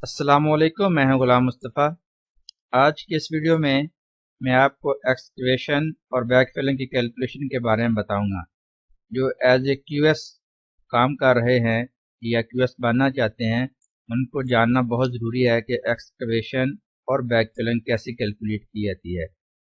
अस्सलामुअलैकुम, मैं हूं गुलाम मुस्तफ़ा। आज की इस वीडियो में मैं आपको एक्सकवेशन और बैक फिलिंग की कैलकुलेशन के बारे में बताऊंगा। जो एज ए क्यूएस काम कर रहे हैं या क्यूएस बनना चाहते हैं, उनको जानना बहुत ज़रूरी है कि एक्सकवेशन और बैक फिलिंग कैसे कैलकुलेट की जाती है।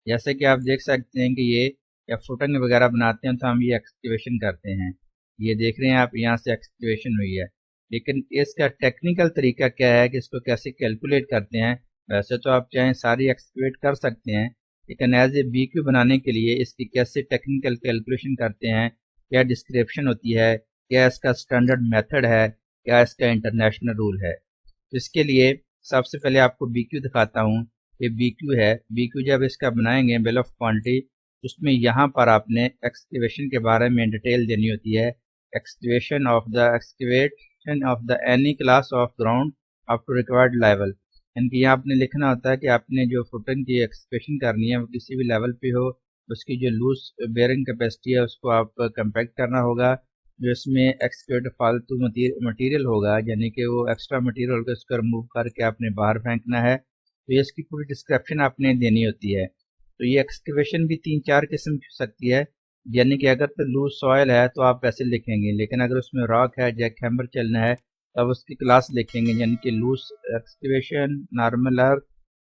जैसे कि आप देख सकते हैं कि ये या फुटिंग वगैरह बनाते हैं तो हम ये एक्सकवेशन करते हैं। ये देख रहे हैं आप, यहाँ से एक्सकवेशन हुई है, लेकिन इसका टेक्निकल तरीका क्या है कि इसको कैसे कैलकुलेट करते हैं। वैसे तो आप चाहें सारी एक्सकवेट कर सकते हैं, लेकिन एज ए बीक्यू बनाने के लिए इसकी कैसे टेक्निकल कैलकुलेशन करते हैं, क्या डिस्क्रिप्शन होती है, क्या इसका स्टैंडर्ड मेथड है, क्या इसका इंटरनेशनल रूल है। तो इसके लिए सबसे पहले आपको बीक्यू दिखाता हूँ। ये बीक्यू है। बीक्यू जब इसका बनाएंगे बिल ऑफ क्वांटिटी, उसमें यहाँ पर आपने एक्सकेवेशन के बारे में डिटेल देनी होती है। Excavation of the excavation of the any class of ground up to required level, यानी कि यहाँ आपने लिखना होता है कि आपने जो फुटिंग की एक्सकेवेशन करनी है वो किसी भी लेवल पे हो, उसकी जो लूज बेयरिंग कैपेसिटी है उसको आप कंपेक्ट करना होगा। जो इसमें एक्सकेवेट फालतू मटीरियल होगा, यानी कि वो एक्स्ट्रा मटीरियल को इसको रिमूव करके आपने बाहर फेंकना है, तो ये इसकी पूरी डिस्क्रिप्शन आपने देनी होती है। तो ये एक्सकेवेशन भी 3-4 किस्म की हो सकती है, यानी कि अगर तो लूज सॉयल है तो आप ऐसे लिखेंगे, लेकिन अगर उसमें रॉक है, जैक हैमर चलना है, तब उसकी क्लास लिखेंगे, यानी कि लूज एक्सकेवेशन, नॉर्मल अर्थ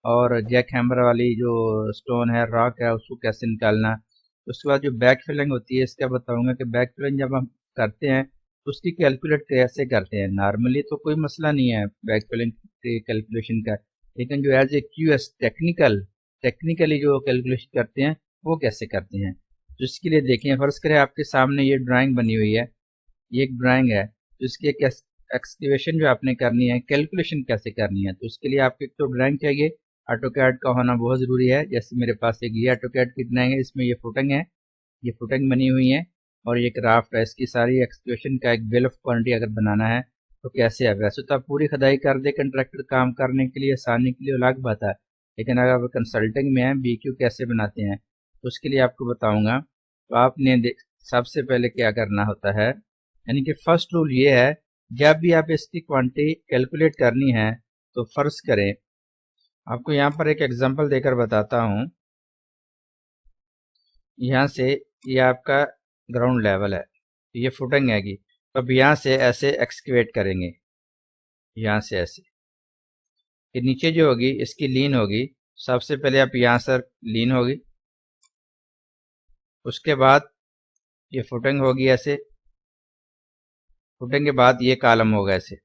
और जैक हैमर वाली जो स्टोन है, रॉक है, उसको कैसे निकालना। उसके बाद जो बैक फिलिंग होती है, इसका बताऊंगा कि बैक फिलिंग जब हम करते हैं तो उसकी कैलकुलेट कैसे करते हैं। नॉर्मली तो कोई मसला नहीं है बैक फिलिंग के कैलकुलेशन का, लेकिन जो एज ए क्यूएस टेक्निकली जो कैलकुलेशन करते हैं वो कैसे करते हैं। तो इसके लिए देखें, फर्ज करें आपके सामने ये ड्राइंग बनी हुई है, ये एक ड्राइंग है, तो इसकी एक एक्सकेवेशन जो आपने करनी है, कैलकुलेशन कैसे करनी है, तो उसके लिए आपको एक तो ड्राइंग चाहिए। ऑटोकैड का होना बहुत ज़रूरी है। जैसे मेरे पास एक ये ऑटोकैड की ड्राइंग है, इसमें ये फुटिंग है, ये फुटिंग बनी हुई है और ये क्राफ्ट है। इसकी सारी एक्सक्यूशन का एक बिल ऑफ क्वांटिटी अगर बनाना है तो कैसे है। वैसे तो आप पूरी खुदाई कर दे कंट्रैक्टर काम करने के लिए, आसानी के लिए, अलग बात है, लेकिन अगर आप कंसल्टिंग में हैं, बीक्यू कैसे बनाते हैं तो उसके लिए आपको बताऊंगा। तो आपने सबसे पहले क्या करना होता है, यानी कि फर्स्ट रूल ये है, जब भी आप इसकी क्वांटिटी कैलकुलेट करनी है तो फर्ज करें, आपको यहाँ पर एक एग्जांपल देकर बताता हूँ। यहाँ से ये आपका ग्राउंड लेवल है, ये फुटिंग हैगी, तो अब यहाँ से ऐसे एक्सकेवेट करेंगे, यहाँ से ऐसे, ये नीचे जो होगी इसकी लीन होगी। सबसे पहले आप यहाँ से लीन होगी, उसके बाद ये फुटिंग होगी ऐसे, फुटिंग के बाद ये कॉलम होगा ऐसे।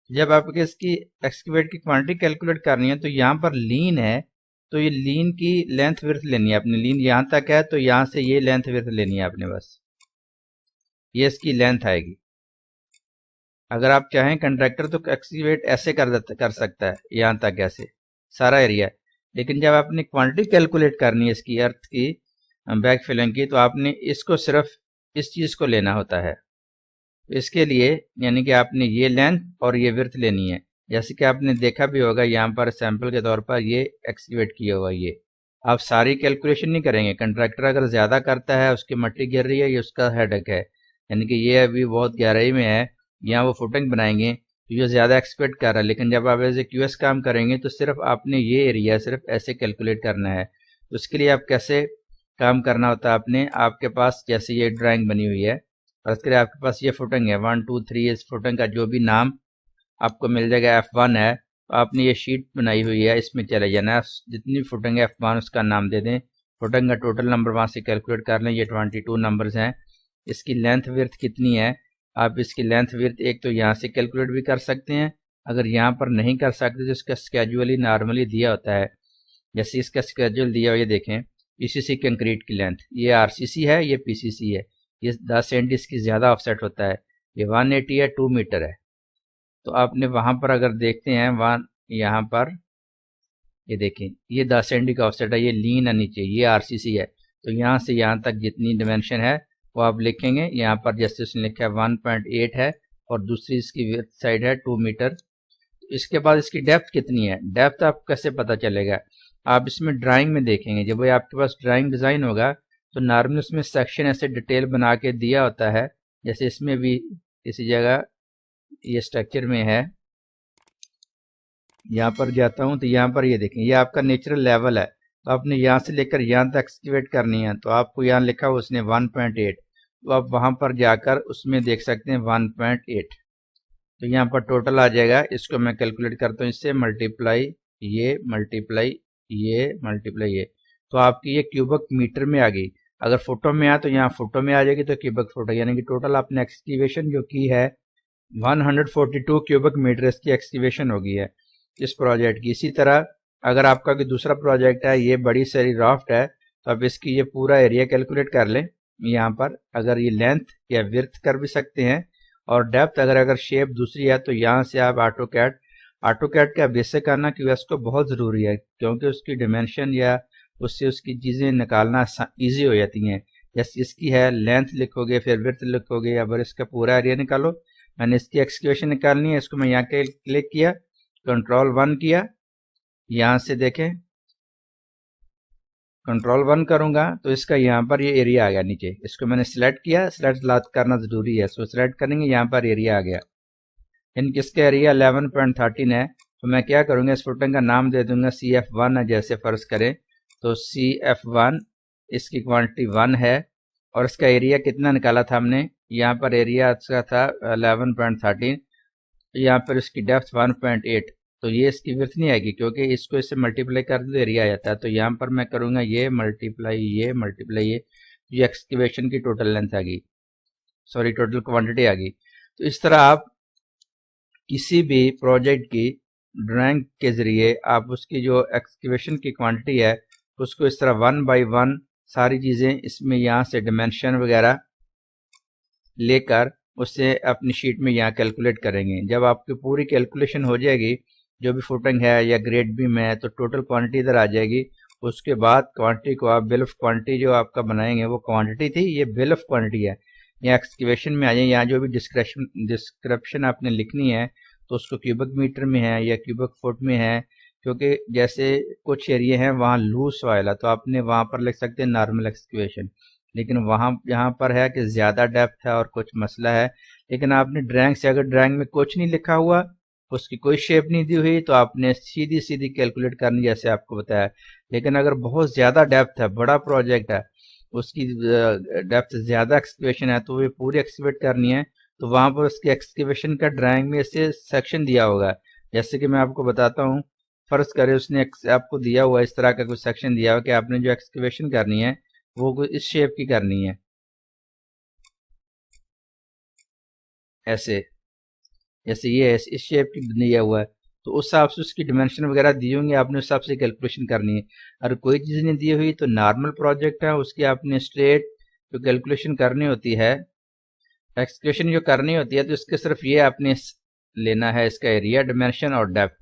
जब आपके इसकी एक्सकेवेट की क्वांटिटी कैलकुलेट करनी है तो यहाँ पर लीन है, तो ये लीन की लेंथ विड्थ लेनी है आपने। लीन यहाँ तक है तो यहाँ से ये लेंथ विड्थ लेनी है आपने, बस ये इसकी लेंथ आएगी। अगर आप चाहें कंट्रैक्टर तो एक्सकेवेट ऐसे कर सकता है, यहाँ तक ऐसे सारा एरिया, लेकिन जब आपने क्वांटिटी कैलकुलेट करनी है इसकी अर्थ की, बैक फिलिंग की, तो आपने इसको सिर्फ इस चीज़ को लेना होता है। तो इसके लिए यानी कि आपने ये लेंथ और ये विड्थ लेनी है। जैसे कि आपने देखा भी होगा यहाँ पर सैंपल के तौर पर ये एक्सकेवेट किया हुआ, ये आप सारी कैलकुलेशन नहीं करेंगे। कंट्रैक्टर अगर ज़्यादा करता है, उसकी मट्टी गिर रही है, ये उसका हेडेक है, यानी कि ये अभी बहुत गहराई में है, यहाँ वो फुटिंग बनाएंगे तो ये ज़्यादा एक्सपेक्ट कर रहा है। लेकिन जब आप एज ए क्यूएस काम करेंगे तो सिर्फ आपने ये एरिया सिर्फ ऐसे कैलकुलेट करना है। तो उसके लिए आप कैसे काम करना होता है, आपने, आपके पास जैसे ये ड्राइंग बनी हुई है और उसके लिए आपके पास ये फुटिंग है 1 2 3, इस फुटिंग का जो भी नाम आपको मिल जाएगा, F1 है, तो आपने ये शीट बनाई हुई है, इसमें चले जाना है, जितनी फुटिंग है F1 उसका नाम दे दें। फुटिंग का टोटल नंबर वहाँ से कैलकुलेट कर लें, ये 22 नंबर्स हैं। इसकी लेंथ विड्थ कितनी है, आप इसकी लेंथ विड्थ एक तो यहाँ से कैलकुलेट भी कर सकते हैं। अगर यहाँ पर नहीं कर सकते तो इसका स्केजुअल ही नॉर्मली दिया होता है। जैसे इसका स्केजुअल दिया हुआ, ये देखें, पीसीसी कंक्रीट की लेंथ, ये आरसीसी है, ये पीसीसी है, ये 10 सेंटी इसकी ज़्यादा ऑफसेट होता है, ये 180 है, 2 मीटर है। तो आपने वहाँ पर अगर देखते हैं, वहाँ यहाँ पर ये देखें, ये 10 सेंटी का ऑफसेट है, ये लीन है नीचे, ये आरसीसी है। तो यहाँ से यहाँ तक जितनी डिमेंशन है वो आप लिखेंगे। यहाँ पर जैसे उसने लिखा है 1.8 है और दूसरी इसकी विड्थ साइड है 2 मीटर। इसके बाद इसकी डेप्थ कितनी है, डेप्थ आपको कैसे पता चलेगा, आप इसमें ड्राइंग में देखेंगे। जब वो आपके पास ड्राइंग डिज़ाइन होगा तो नॉर्मली उसमें सेक्शन ऐसे डिटेल बना के दिया होता है। जैसे इसमें भी किसी जगह ये स्ट्रक्चर में है, यहाँ पर जाता हूँ तो यहाँ पर ये देखें, ये आपका नेचुरल लेवल है। तो आपने यहाँ से लेकर यहाँ तक एक्सकैवेट करनी है। तो आपको यहाँ लिखा हुआ उसने 1.8, तो आप वहाँ पर जाकर उसमें देख सकते हैं 1.8। तो यहाँ पर टोटल आ जाएगा। इसको मैं कैलकुलेट करता हूँ, इससे मल्टीप्लाई ये मल्टीप्लाई ये मल्टीप्लाई ये, तो आपकी ये क्यूबिक मीटर में आ गई। अगर फुटों में आ तो यहाँ फुटों में आ जाएगी, तो क्यूबिक फुट, यानी कि टोटल आपने एक्सकैवेशन जो की है 142 क्यूबिक मीटर इसकी एक्सकैवेशन होगी है इस प्रोजेक्ट की। इसी तरह अगर आपका कोई दूसरा प्रोजेक्ट है, ये बड़ी सारी राफ्ट है, तो आप इसकी ये पूरा एरिया कैलकुलेट कर लें। यहाँ पर अगर ये लेंथ या विड्थ कर भी सकते हैं, और डेप्थ अगर शेप दूसरी है तो यहाँ से आप ऑटोकैड का बेसिक आना क्यूएस को बहुत ज़रूरी है, क्योंकि उसकी डिमेंशन या उससे उसकी चीज़ें निकालना ईजी हो जाती हैं। जैसे इसकी है लेंथ लिखोगे, फिर विड्थ लिखोगे, या फिर इसका पूरा एरिया निकालो। मैंने इसकी एक्सकैवेशन निकालनी है, इसको मैं यहाँ के क्लिक किया, कंट्रोल 1 किया, यहाँ से देखें कंट्रोल 1 करूंगा तो इसका यहाँ पर ये एरिया आ गया नीचे। इसको मैंने सिलेक्ट किया, सिलेक्ट करना ज़रूरी है, सो सिलेक्ट करेंगे, यहाँ पर एरिया आ गया। इनकी इसका एरिया 11.13 है। तो मैं क्या करूँगा, इस फुटिंग का नाम दे दूंगा CF1 है, जैसे फ़र्ज करें तो CF1, इसकी क्वांटिटी 1 है, और इसका एरिया कितना निकाला था हमने, यहाँ पर एरिया इसका था 11.13, यहाँ पर इसकी डेप्थ 1.8। तो ये इसकी विड्थ नहीं आएगी, क्योंकि इसको इससे मल्टीप्लाई कर दो एरिया आ जाता है। तो यहाँ पर मैं करूँगा ये मल्टीप्लाई ये एक्सकैवेशन की टोटल लेंथ आ गई, सॉरी टोटल क्वांटिटी आ गई। तो इस तरह आप किसी भी प्रोजेक्ट की ड्राइंग के ज़रिए आप उसकी जो एक्सकैवेशन की क्वांटिटी है उसको इस तरह 1 बाय 1 सारी चीज़ें इसमें यहाँ से डिमेंशन वगैरह लेकर उससे अपनी शीट में यहाँ कैलकुलेट करेंगे। जब आपकी पूरी कैलकुलेशन हो जाएगी, जो भी फुटिंग है या ग्रेड बीम है, तो टोटल क्वांटिटी इधर आ जाएगी। उसके बाद क्वांटिटी को आप बिल ऑफ क्वांटिटी जो आपका बनाएंगे, वो क्वांटिटी थी, ये बिल ऑफ क्वांटिटी है। यहाँ एक्सकैवेशन में आ जाए, यहाँ जो भी डिस्क्रिप्शन आपने लिखनी है तो उसको क्यूबिक मीटर में है या क्यूबिक फुट में है, क्योंकि जैसे कुछ एरिया हैं वहाँ लूज सॉइल है, तो आपने वहाँ पर लिख सकते हैं नॉर्मल एक्सकैवेशन। लेकिन वहाँ यहाँ पर है कि ज़्यादा डेप्थ है और कुछ मसला है। लेकिन आपने ड्राइंग से, अगर ड्राइंग में कुछ नहीं लिखा हुआ, उसकी कोई शेप नहीं दी हुई, तो आपने सीधी सीधी कैलकुलेट करनी, जैसे आपको बताया। लेकिन अगर बहुत ज़्यादा डेप्थ है, बड़ा प्रोजेक्ट है, उसकी डेप्थ ज़्यादा एक्सकैवेशन है, तो ये पूरी एक्सकैवेट करनी है, तो वहाँ पर उसकी एक्सकैवेशन का ड्राइंग में इससे सेक्शन दिया होगा। जैसे कि मैं आपको बताता हूँ, फ़र्ज़ करें उसने आपको दिया हुआ इस तरह का कुछ सेक्शन दिया हुआ कि आपने जो एक्सकैवेशन करनी है वो इस शेप की करनी है, ऐसे, जैसे ये इस शेप की दिया हुआ है, तो उस हिसाब से उसकी डिमेंशन वगैरह दी होंगी, आपने उस हिसाब से कैलकुलेशन करनी है। अगर कोई चीज़ नहीं दी हुई तो नॉर्मल प्रोजेक्ट है, उसकी आपने स्ट्रेट जो कैलकुलेशन करनी होती है, एक्सकैवेशन जो करनी होती है, तो इसके सिर्फ ये आपने लेना है, इसका एरिया, डिमेंशन और डेप्थ।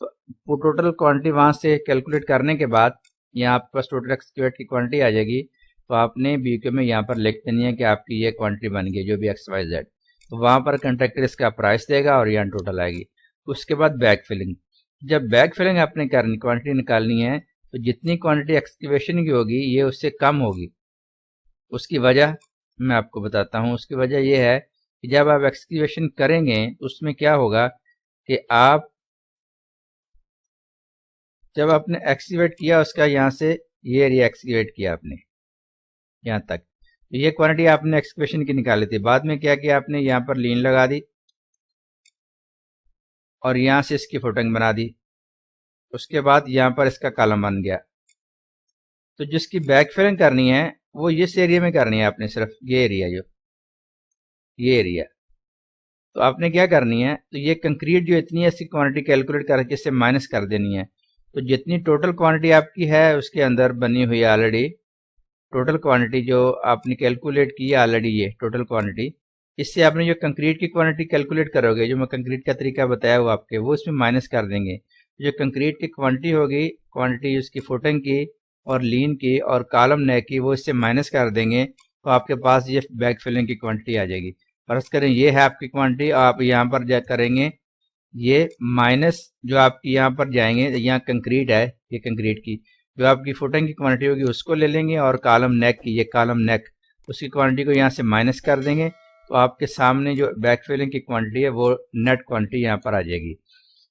तो टोटल क्वांटिटी वहाँ से कैलकुलेट करने के बाद यहाँ आपके पास टोटल एक्सकैवेट की क्वांटिटी आ जाएगी। तो आपने BQ में यहाँ पर लिख देनी है कि आपकी ये क्वांटिटी बन गई, जो भी XYZ। तो वहाँ पर कंट्रैक्टर इसका प्राइस देगा और यहाँ टोटल आएगी। उसके बाद बैक फिलिंग, जब बैक फिलिंग आपने करनी, क्वांटिटी निकालनी है, तो जितनी क्वांटिटी एक्सकैवेशन की होगी ये उससे कम होगी। उसकी वजह मैं आपको बताता हूँ। उसकी वजह ये है कि जब आप एक्सकैवेशन करेंगे उसमें क्या होगा कि आप जब आपने एक्सकैवेट किया, उसका यहाँ से ये एरिया एक्सकैवेट किया आपने यहाँ तक, तो ये क्वांटिटी आपने एक्सकैवेशन की निकाली थी। बाद में क्या किया आपने, यहाँ पर लीन लगा दी और यहाँ से इसकी फुटिंग बना दी। उसके बाद यहाँ पर इसका कॉलम बन गया। तो जिसकी बैक फिलिंग करनी है वो इस एरिया में करनी है आपने, सिर्फ ये एरिया, जो ये एरिया। तो आपने क्या करनी है, तो ये कंक्रीट जो इतनी है इसकी क्वांटिटी कैलकुलेट करके इससे माइनस कर देनी है। तो जितनी टोटल क्वांटिटी आपकी है उसके अंदर बनी हुई है ऑलरेडी, टोटल क्वांटिटी जो आपने कैलकुलेट की है ऑलरेडी, ये टोटल क्वांटिटी, इससे आपने जो कंक्रीट की क्वांटिटी कैलकुलेट करोगे, जो मैं कंक्रीट का तरीका बताया हुआ आपके, वो इसमें माइनस कर देंगे। जो कंक्रीट की क्वांटिटी होगी, क्वांटिटी उसकी फुटिंग की और लीन की और कॉलम नेक की, वो इससे माइनस कर देंगे। तो आपके पास ये बैक फिलिंग की क्वांटिटी आ जाएगी। फर्ज करें ये है आपकी क्वांटिटी, आप यहाँ पर जा करेंगे ये माइनस, जो आपकी यहाँ पर जाएंगे, यहाँ कंक्रीट है, ये कंक्रीट की जो आपकी फुटिंग की क्वांटिटी होगी उसको ले लेंगे, और कॉलम नेक की, ये कॉलम नेक, उसकी क्वांटिटी को यहाँ से माइनस कर देंगे। तो आपके सामने जो बैक फिलिंग की क्वांटिटी है वो नेट क्वांटिटी यहाँ पर आ जाएगी।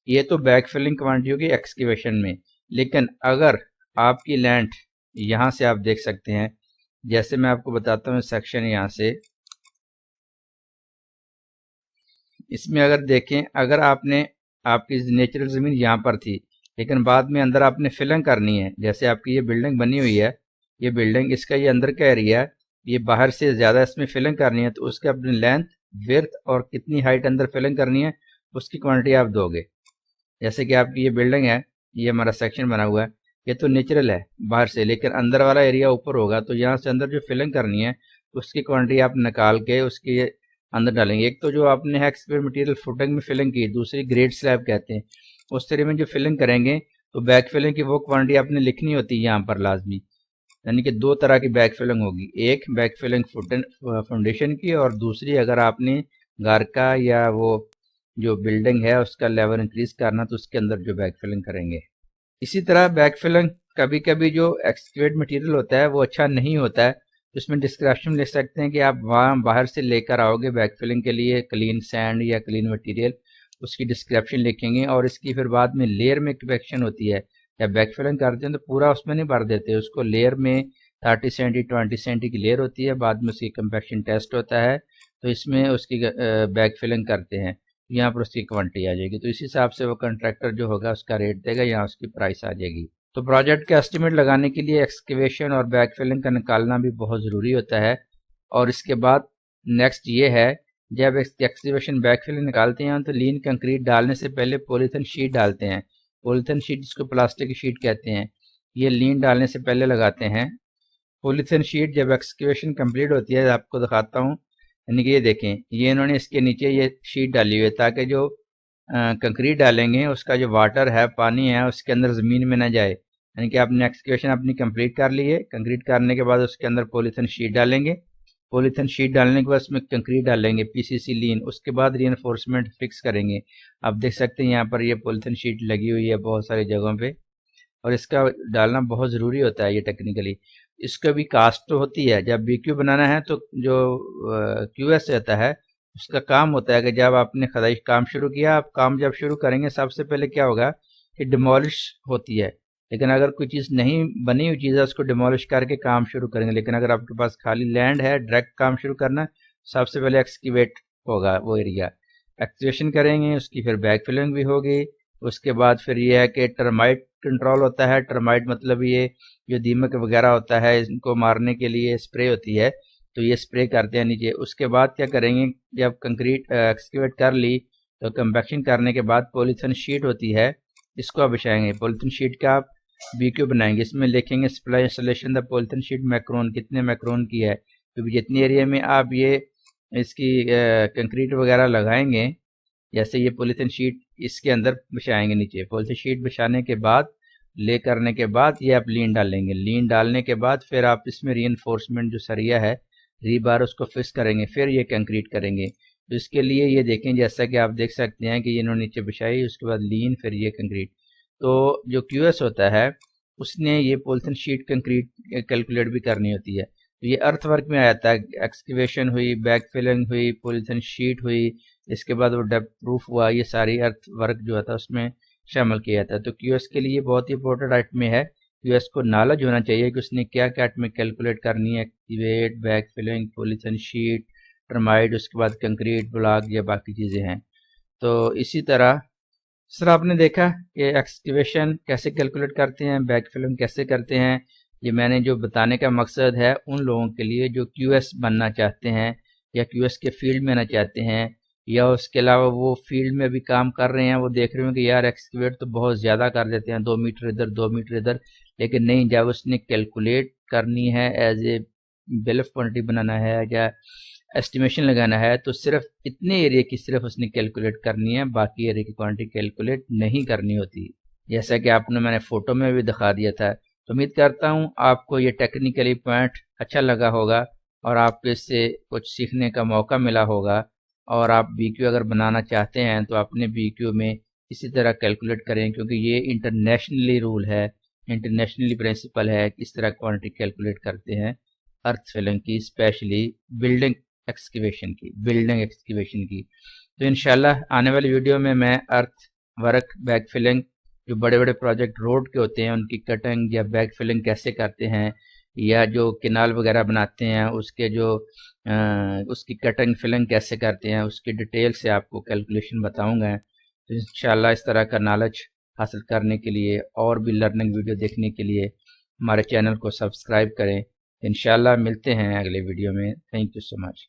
ये तो बैक फिलिंग क्वांटिटी होगी एक्सकेवेशन में। लेकिन अगर आपकी लैंड यहाँ से आप देख सकते हैं, जैसे मैं आपको बताता हूँ सेक्शन यहाँ से, इसमें अगर देखें, अगर आपने आपकी नेचुरल ज़मीन यहाँ पर थी लेकिन बाद में अंदर आपने फिलिंग करनी है, जैसे आपकी ये बिल्डिंग बनी हुई है, ये बिल्डिंग इसका ये अंदर का एरिया है, ये बाहर से ज़्यादा इसमें फिलिंग करनी है, तो उसके अपनी लेंथ, विड्थ और कितनी हाइट अंदर फिलिंग करनी है उसकी क्वांटिटी आप दोगे। जैसे कि आपकी ये बिल्डिंग है, ये हमारा सेक्शन बना हुआ है, ये तो नेचुरल है बाहर से, लेकिन अंदर वाला एरिया ऊपर होगा, तो यहाँ से अंदर जो फिलिंग करनी है उसकी क्वांटिटी आप निकाल के उसकी अंदर डालेंगे। एक तो जो आपने है एक्सकेवेट मटेरियल फुटिंग में फिलिंग की, दूसरी ग्रेड स्लैब कहते हैं, उस तरह में जो फिलिंग करेंगे तो बैक फिलिंग की वो क्वांटिटी आपने लिखनी होती है यहाँ पर लाजमी। यानी कि दो तरह की बैक फिलिंग होगी, एक बैक फिलिंग फाउंडेशन की और दूसरी अगर आपने घर का या वो जो बिल्डिंग है उसका लेवल इंक्रीज करना तो उसके अंदर जो बैक फिलिंग करेंगे। इसी तरह बैक फिलिंग कभी कभी जो एक्सकेवेट मटेरियल होता है वो अच्छा नहीं होता है, तो इसमें डिस्क्रिप्शन लिख सकते हैं कि आप वहाँ बाहर से लेकर आओगे बैक फिलिंग के लिए क्लीन सैंड या क्लीन मटेरियल, उसकी डिस्क्रिप्शन लिखेंगे और इसकी फिर बाद में लेयर में कम्पैक्शन होती है। जब बैक फिलिंग करते हैं तो पूरा उसमें नहीं भर देते, उसको लेयर में 30 सेंटी 20 सेंटी की लेयर होती है, बाद में उसकी कम्पैक्शन टेस्ट होता है, तो इसमें उसकी बैक फिलिंग करते हैं, यहाँ पर उसकी क्वांटिटी आ जाएगी, तो इस हिसाब से वो कंट्रैक्टर जो होगा उसका रेट देगा, यहाँ उसकी प्राइस आ जाएगी। तो प्रोजेक्ट का एस्टिमेट लगाने के लिए एक्सकेवेशन और बैक फिलिंग का निकालना भी बहुत ज़रूरी होता है। और इसके बाद नेक्स्ट ये है, जब एक्सकेवेशन बैक फिलिंग निकालते हैं तो लीन कंक्रीट डालने से पहले पॉलीथिन शीट डालते हैं। पॉलीथिन शीट जिसको प्लास्टिक की शीट कहते हैं, ये लीन डालने से पहले लगाते हैं। पॉलीथिन शीट जब एक्सकेवेशन कंप्लीट होती है, आपको दिखाता हूँ, यानी कि ये देखें, ये इन्होंने इसके नीचे ये शीट डाली हुई है ताकि जो कंक्रीट डालेंगे उसका जो वाटर है, पानी है, उसके अंदर ज़मीन में ना जाए। यानी कि आपने एक्सकेवेशन अपनी कंप्लीट कर ली है, कंक्रीट करने के बाद उसके अंदर पॉलीथिन शीट डालेंगे, पॉलीथिन शीट डालने के बाद उसमें कंक्रीट डालेंगे पीसीसी लीन, उसके बाद रीइंफोर्समेंट फिक्स करेंगे। आप देख सकते हैं यहाँ पर ये पॉलीथिन शीट लगी हुई है बहुत सारी जगहों पे, और इसका डालना बहुत ज़रूरी होता है ये टेक्निकली। इसका भी कास्ट तो होती है, जब बीक्यू बनाना है तो जो क्यूएस रहता है उसका काम होता है कि जब आपने खदाई काम शुरू किया, आप काम जब शुरू करेंगे सबसे पहले क्या होगा कि डिमोलिश होती है, लेकिन अगर कोई चीज़ नहीं बनी हुई चीज़ है उसको डिमोलिश करके काम शुरू करेंगे। लेकिन अगर आपके पास खाली लैंड है, डायरेक्ट काम शुरू करना, सबसे पहले एक्सकीवेट होगा वो एरिया, एक्सकेवेशन करेंगे, उसकी फिर बैक फिलिंग भी होगी। उसके बाद फिर ये है कि टर्माइट कंट्रोल होता है। टर्माइट मतलब ये जो दीमक वगैरह होता है इनको मारने के लिए स्प्रे होती है, तो ये स्प्रे करते हैं नीचे। उसके बाद क्या करेंगे, जब कंक्रीट एक्सकेवेट कर ली तो कंपैक्शन करने के बाद पॉलीथिन शीट होती है, इसको आप बिछाएंगे। पॉलीथिन शीट का आप बीक्यू बनाएंगे, इसमें लिखेंगे supply installation the polythene sheet Macron, कितने मैक्रोन की है, क्योंकि जितनी एरिया में आप ये इसकी कंक्रीट वगैरह लगाएंगे, जैसे ये पॉलीथिन शीट इसके अंदर बिछाएंगे नीचे, पॉलीथिन शीट बिछाने के बाद ले करने के बाद ये आप लीन डालेंगे, लीन डालने के बाद फिर आप इसमें रीइंफोर्समेंट जो सरिया है रीबार उसको फिक्स करेंगे, फिर ये कंक्रीट करेंगे। तो इसके लिए ये देखें, जैसा कि आप देख सकते हैं कि इन्होंने नीचे बिछाई, उसके बाद लीन, फिर ये कंक्रीट। तो जो क्यूएस होता है उसने ये पॉलीथिन शीट कंक्रीट कैलकुलेट भी करनी होती है, तो ये अर्थ वर्क में आ जाता है। एक्सकेवेशन हुई, बैक फिलिंग हुई, पॉलीथिन शीट हुई, इसके बाद वो डेप्थ प्रूफ हुआ, ये सारी अर्थ वर्क जो था उसमें शामिल किया जाता है। तो क्यूएस के लिए बहुत ही इंपॉर्टेंट आइटम है, क्यूएस को नॉलेज होना चाहिए कि उसने क्या क्या आइटम कैलकुलेट करनी है, activate, back filling, polythene sheet, termite, उसके बाद कंक्रीट ब्लॉक, या बाकी चीज़ें हैं। तो इसी तरह सर आपने देखा कि एक्सकेवेशन कैसे कैलकुलेट करते हैं, बैक फिलिंग कैसे करते हैं। ये मैंने जो बताने का मकसद है उन लोगों के लिए जो क्यूएस बनना चाहते हैं या क्यूएस के फील्ड में आना चाहते हैं, या उसके अलावा वो फील्ड में भी काम कर रहे हैं, वो देख रहे हो कि यार एक्सकेवेट तो बहुत ज़्यादा कर देते हैं, 2 मीटर इधर 2 मीटर इधर, लेकिन नहीं, जब उसने कैलकुलेट करनी है as a bill of quantity बनाना है या एस्टिमेशन लगाना है, तो सिर्फ इतने एरिया की सिर्फ उसने कैलकुलेट करनी है, बाकी एरिया की क्वांटिटी कैलकुलेट नहीं करनी होती, जैसा कि आपने मैंने फ़ोटो में भी दिखा दिया था। तो उम्मीद करता हूँ आपको ये टेक्निकली पॉइंट अच्छा लगा होगा और आपको इससे कुछ सीखने का मौका मिला होगा, और आप बीक्यू अगर बनाना चाहते हैं तो अपने बीक्यू में इसी तरह कैलकुलेट करें, क्योंकि ये इंटरनेशनली रूल है, इंटरनेशनली प्रिंसिपल है किस तरह क्वांटिटी कैलकुलेट करते हैं अर्थ फिलिंग की, स्पेशली बिल्डिंग एक्सकेवेशन की, बिल्डिंग एक्सकेवेशन की। तो इंशाल्लाह आने वाली वीडियो में मैं अर्थ वर्क बैक फिलिंग, जो बड़े बड़े प्रोजेक्ट रोड के होते हैं उनकी कटिंग या बैक फिलिंग कैसे करते हैं, या जो किनाल वगैरह बनाते हैं उसके जो उसकी कटिंग फिलिंग कैसे करते हैं, उसकी डिटेल से आपको कैलकुलेशन बताऊंगा। तो इंशाल्लाह इस तरह का नॉलेज हासिल करने के लिए और भी लर्निंग वीडियो देखने के लिए हमारे चैनल को सब्सक्राइब करें। इंशाल्लाह मिलते हैं अगले वीडियो में। Thank you so much.